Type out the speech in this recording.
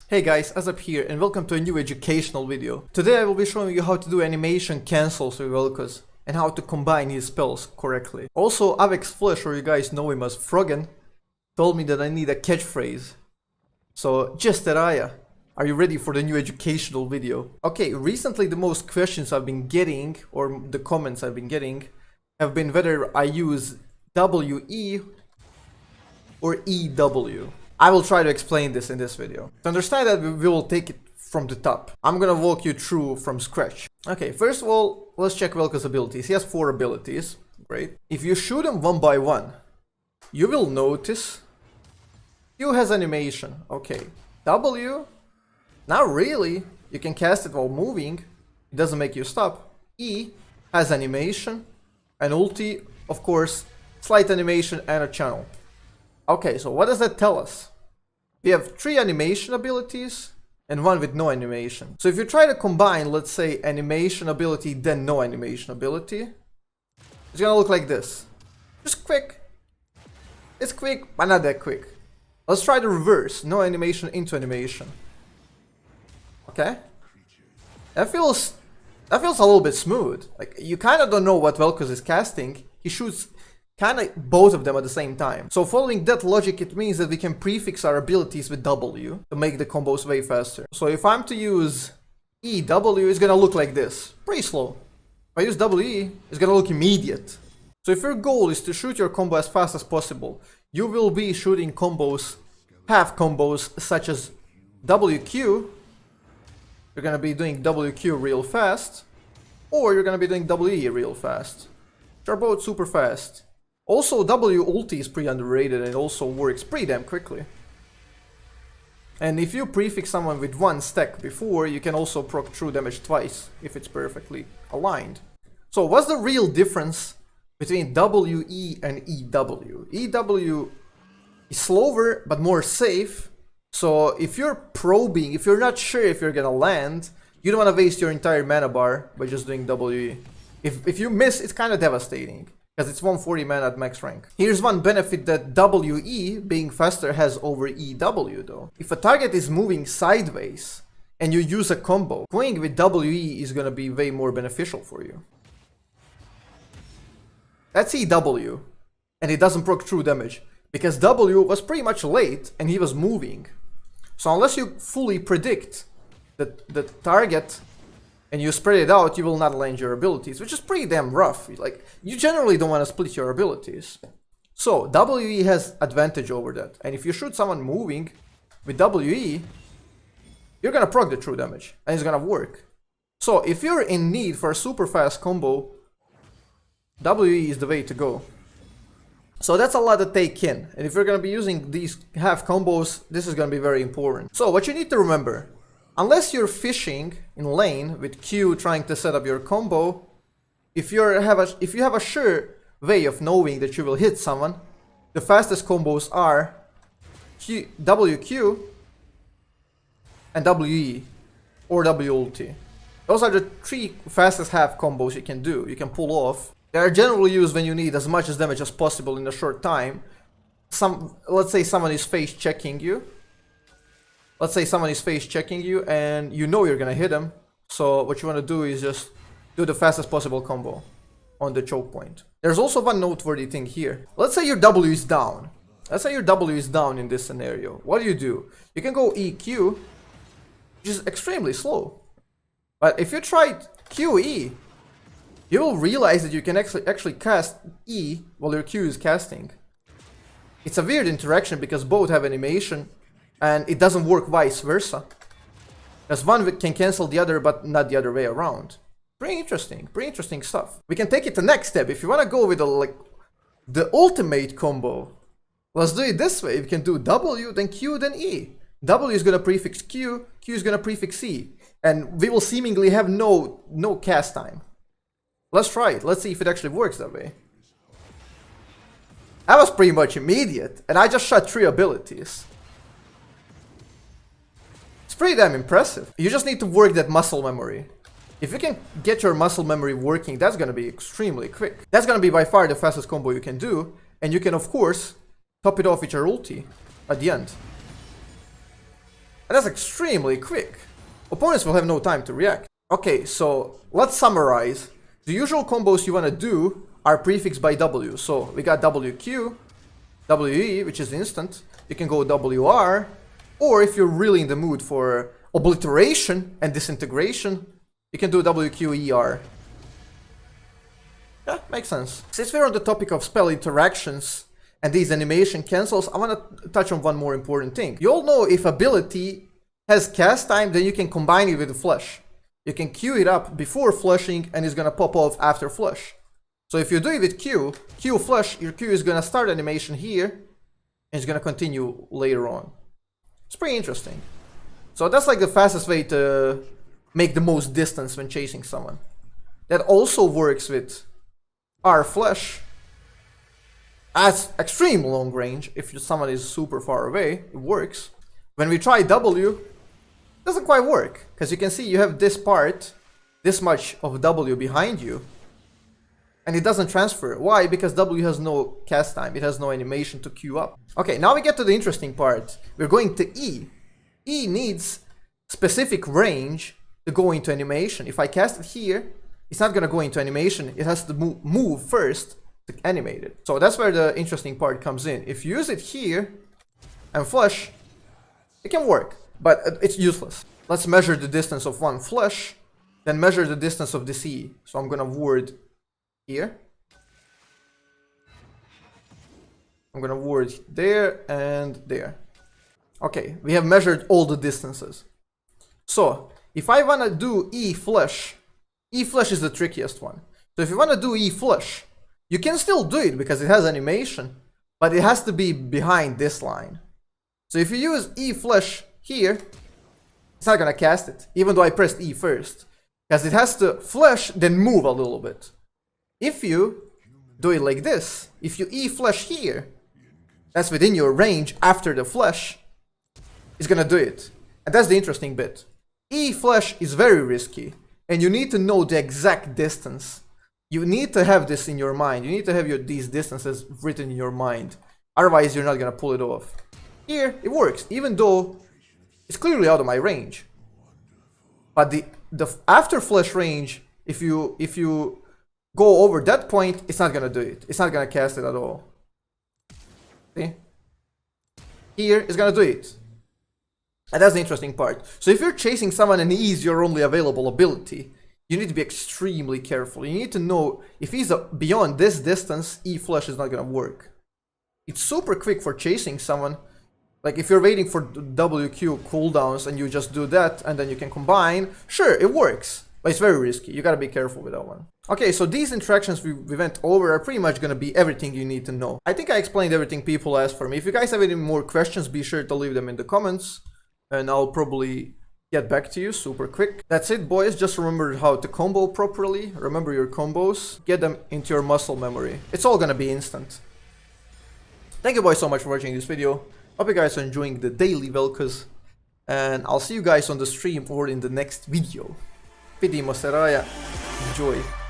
Hey guys, Azzapp here and welcome to a new educational video. Today I will be showing you how to do animation cancels with Velkoz and how to combine his spells correctly. Also, Avex Flesh, or you guys know him as Froggen, told me that I need a catchphrase. So, Jesteraya, are you ready for the new educational video? Okay, recently the most questions I've been getting, or the comments I've been getting, have been whether I use WE or EW. I will try to explain this in this video. To understand that, we will take it from the top. I'm gonna walk you through from scratch. Okay, first of all, let's check Velkoz's abilities. He has 4 abilities. Great. If you shoot them one by one, you will notice Q has animation. Okay. W, not really. You can cast it while moving. It doesn't make you stop. E has animation. And ulti, of course, slight animation and a channel. Okay, so what does that tell us? We have 3 animation abilities and 1 with no animation. So if you try to combine, let's say, animation ability then no animation ability, it's gonna look like this. Just quick. It's quick, but not that quick. Let's try the reverse. No animation into animation. Okay? That feels a little bit smooth. Like, you kind of don't know what Velkoz is casting. He shoots kind of both of them at the same time. So following that logic, it means that we can prefix our abilities with W to make the combos way faster. So if I'm to use EW, it's gonna look like this. Pretty slow. If I use WE, it's gonna look immediate. So if your goal is to shoot your combo as fast as possible, you will be shooting combos, half combos, such as WQ. You're gonna be doing WQ real fast, or you're gonna be doing WE real fast. Which are both super fast. Also, W ulti is pretty underrated and it also works pretty damn quickly. And if you prefix someone with 1 stack before, you can also proc true damage twice, if it's perfectly aligned. So what's the real difference between WE and EW? EW is slower but more safe. So if you're probing, if you're not sure if you're gonna land, you don't want to waste your entire mana bar by just doing WE. If you miss, it's kind of devastating, because it's 140 mana at max rank. Here's one benefit that WE, being faster, has over EW though. If a target is moving sideways and you use a combo, going with WE is gonna be way more beneficial for you. That's EW, and it doesn't proc true damage, because W was pretty much late and he was moving. So unless you fully predict the target and you spread it out, you will not land your abilities, which is pretty damn rough. Like, you generally don't want to split your abilities. So WE has advantage over that. And if you shoot someone moving with WE, you're gonna proc the true damage and it's gonna work. So if you're in need for a super fast combo, WE is the way to go. So that's a lot to take in. And if you're gonna be using these half combos, this is gonna be very important. So what you need to remember, unless you're fishing in lane with Q trying to set up your combo, if you have a sure way of knowing that you will hit someone, the fastest combos are WQ and WE or W ulti. Those are the 3 fastest half combos you can do, you can pull off. They are generally used when you need as much damage as possible in a short time. Let's say someone is face checking you. Let's say someone is face checking you and you know you're gonna hit him. So what you want to do is just do the fastest possible combo on the choke point. There's also one noteworthy thing here. Let's say your W is down. Let's say your W is down in this scenario. What do? You can go EQ, which is extremely slow. But if you try QE, you will realize that you can actually cast E while your Q is casting. It's a weird interaction because both have animation, and it doesn't work vice versa. Because one can cancel the other, but not the other way around. Pretty interesting stuff. We can take it the next step. If you want to go with the ultimate combo, let's do it this way. We can do W, then Q, then E. W is gonna prefix Q, Q is gonna prefix E, and we will seemingly have no cast time. Let's try it. Let's see if it actually works that way. That was pretty much immediate, and I just shot 3 abilities. It's pretty damn impressive. You just need to work that muscle memory. If you can get your muscle memory working, that's gonna be extremely quick. That's gonna be by far the fastest combo you can do, and you can of course top it off with your ulti at the end. And that's extremely quick. Opponents will have no time to react. Okay, so let's summarize. The usual combos you want to do are prefixed by W. So we got WQ, WE, which is instant. You can go WR, or if you're really in the mood for obliteration and disintegration, you can do WQER. Yeah, makes sense. Since we're on the topic of spell interactions and these animation cancels, I want to touch on one more important thing. You all know if ability has cast time, then you can combine it with the flush. You can queue it up before flushing and it's gonna pop off after flush. So if you do it with Q flush, your Q is gonna start animation here and it's gonna continue later on. It's pretty interesting. So that's like the fastest way to make the most distance when chasing someone. That also works with R flush. At extreme long range, if someone is super far away, it works. When we try W, doesn't quite work, because you can see you have this part, this much of W behind you, and it doesn't transfer. Why? Because W has no cast time, it has no animation to queue up. Okay, now we get to the interesting part. We're going to E. E needs specific range to go into animation. If I cast it here, it's not gonna go into animation, it has to move first to animate it. So that's where the interesting part comes in. If you use it here and flush, it can work, but it's useless. Let's measure the distance of one flush, then measure the distance of this E. So I'm gonna ward here. I'm gonna ward there and there. Okay, we have measured all the distances. So if I wanna do E flush is the trickiest one. So if you wanna do E flush, you can still do it because it has animation, but it has to be behind this line. So if you use E flush here, it's not gonna cast it, even though I pressed E first, because it has to flush, then move a little bit. If you do it like this, if you E flush here, that's within your range after the flush, it's gonna do it. And that's the interesting bit. E flush is very risky, and you need to know the exact distance. You need to have this in your mind. You need to have these distances written in your mind. Otherwise, you're not gonna pull it off. Here, it works, even though it's clearly out of my range. But the after flush range, if you go over that point, it's not gonna do it. It's not gonna cast it at all. See? Here, it's gonna do it. And that's the interesting part. So if you're chasing someone and he is your only available ability, you need to be extremely careful. You need to know if he's beyond this distance, E flush is not gonna work. It's super quick for chasing someone. Like if you're waiting for WQ cooldowns and you just do that and then you can combine, sure, it works. But it's very risky. You gotta be careful with that one. Okay, so these interactions we went over are pretty much gonna be everything you need to know. I think I explained everything people asked for me. If you guys have any more questions, be sure to leave them in the comments. And I'll probably get back to you super quick. That's it, boys. Just remember how to combo properly. Remember your combos. Get them into your muscle memory. It's all gonna be instant. Thank you, boys, so much for watching this video. Hope you guys are enjoying the daily Velkoz. And I'll see you guys on the stream or in the next video. Vidimo se raja. Enjoy.